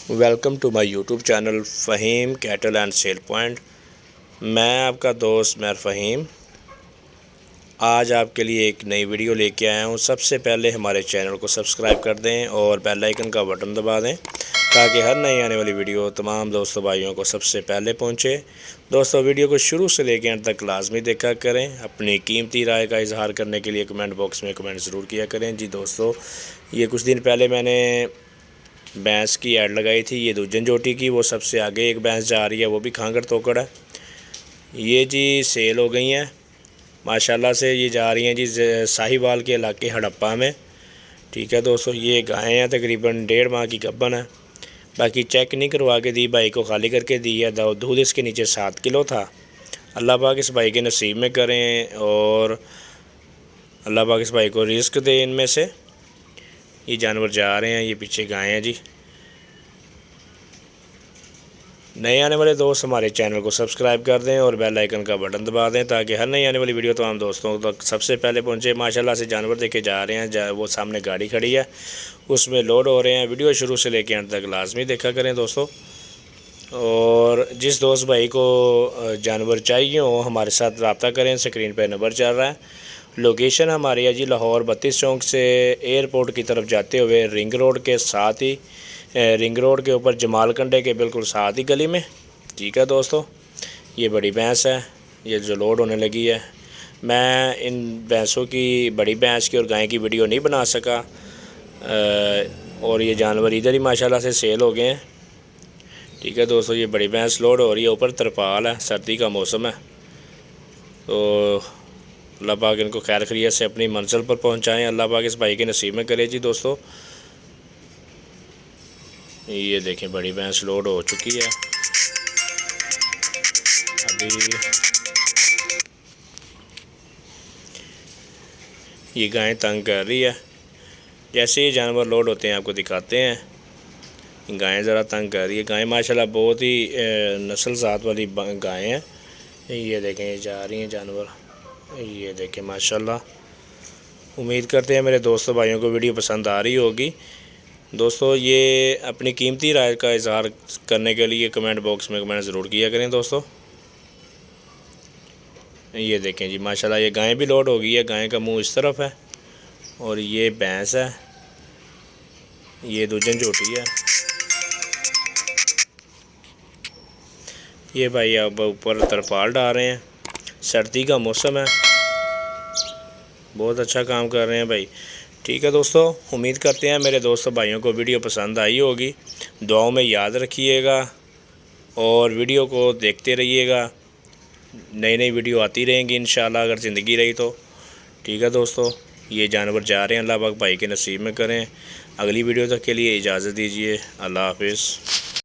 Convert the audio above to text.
Welcome to my YouTube channel Faheem cattle and sale point. میں آپ کا دوست میر فہیم آج آپ کے لیے ایک نئی ویڈیو لے کے آیا ہوں۔ سب سے پہلے ہمارے چینل کو سبسکرائب کر دیں اور بیل آئیکن کا بٹن دبا دیں تاکہ ہر نئی آنے والی ویڈیو تمام دوستوں بھائیوں کو سب سے پہلے پہنچے۔ دوستوں ویڈیو کو شروع سے لے کے انت تک لازمی دیکھا کریں۔ اپنی قیمتی رائے کا اظہار کرنے کے لیے کمنٹ باکس میں کمنٹ ضرور کیا کریں۔ جی دوستوں، یہ کچھ دن پہلے میں نے بھینس کی ایڈ لگائی تھی، یہ دوجن جوٹی کی، وہ سب سے آگے ایک بھینس جا رہی ہے، وہ بھی کھانگڑ توکڑ ہے۔ یہ جی سیل ہو گئی ہیں ماشاءاللہ سے، یہ جا رہی ہیں جی ساہیوال کے علاقے ہڑپا میں۔ ٹھیک ہے دوستوں، یہ گائیں ہیں تقریباً 1.5 ماہ کی گبن ہے۔ باقی چیک نہیں کروا کے دی، بھائی کو خالی کر کے دی ہے۔ دودھ اس کے نیچے 7 کلو تھا۔ اللہ پاک اس بھائی کے نصیب میں کریں اور اللہ پاک اس بھائی کو رزق دے ان میں سے۔ یہ جانور جا رہے ہیں، یہ پیچھے گائیں ہیں جی۔ نئے آنے والے دوست ہمارے چینل کو سبسکرائب کر دیں اور بیل آئیکن کا بٹن دبا دیں تاکہ ہر نئی آنے والی ویڈیو تمام دوستوں تک سب سے پہلے پہنچے۔ ماشاءاللہ سے جانور دیکھے جا رہے ہیں، وہ سامنے گاڑی کھڑی ہے، اس میں لوڈ ہو رہے ہیں۔ ویڈیو شروع سے لے کے انت تک لازمی دیکھا کریں دوستوں۔ اور جس دوست بھائی کو جانور چاہیے ہو ہمارے ساتھ رابطہ کریں، اسکرین پہ نمبر چل رہا ہے۔ لوکیشن ہماری ہے جی لاہور 32 چوک سے ایئرپورٹ کی طرف جاتے ہوئے رنگ روڈ کے ساتھ ہی، رنگ روڈ کے اوپر جمال کنڈے کے بالکل ساتھ ہی گلی میں۔ ٹھیک ہے دوستو، یہ بڑی بھینس ہے، یہ جو لوڈ ہونے لگی ہے۔ میں ان بھینسوں کی، بڑی بھینس کی اور گائیں کی ویڈیو نہیں بنا سکا، اور یہ جانور ادھر ہی ماشاءاللہ سے سیل ہو گئے ہیں۔ ٹھیک ہے دوستو، یہ بڑی بھینس لوڈ ہو رہی ہے، اوپر ترپال ہے، سردی کا موسم ہے، تو اللہ پاک ان کو خیر خیریت سے اپنی منزل پر پہنچائیں۔ اللہ پاک اس بھائی کے نصیب میں کرے جی دوستو۔ یہ دیکھیں بڑی بھینس لوڈ ہو چکی ہے۔ ابھی یہ گائیں تنگ کر رہی ہے، جیسے یہ جانور لوڈ ہوتے ہیں آپ کو دکھاتے ہیں۔ گائیں ذرا تنگ کر رہی ہے۔ گائیں ماشاءاللہ بہت ہی نسل ذات والی گائیں ہیں۔ یہ دیکھیں یہ جا رہی ہیں جانور، یہ دیکھیں ماشاءاللہ۔ امید کرتے ہیں میرے دوستوں بھائیوں کو ویڈیو پسند آ رہی ہوگی۔ دوستو یہ اپنی قیمتی رائے کا اظہار کرنے کے لیے کمنٹ باکس میں کمنٹ ضرور کیا کریں دوستو۔ یہ دیکھیں جی ماشاءاللہ، یہ گائیں بھی لوڈ ہو گئی ہے۔ گائیں کا منہ اس طرف ہے اور یہ بھینس ہے، یہ دوجن جوٹی ہے۔ یہ بھائی اب اوپر ترپال ڈال رہے ہیں، سردی کا موسم ہے، بہت اچھا کام کر رہے ہیں بھائی۔ ٹھیک ہے دوستو، امید کرتے ہیں میرے دوستوں بھائیوں کو ویڈیو پسند آئی ہوگی۔ دعاؤں میں یاد رکھیے گا اور ویڈیو کو دیکھتے رہیے گا، نئی ویڈیو آتی رہیں گی انشاءاللہ اگر زندگی رہی تو۔ ٹھیک ہے دوستو، یہ جانور جا رہے ہیں، اللہ پاک بھائی کے نصیب میں کریں۔ اگلی ویڈیو تک کے لیے اجازت دیجیے، اللہ حافظ۔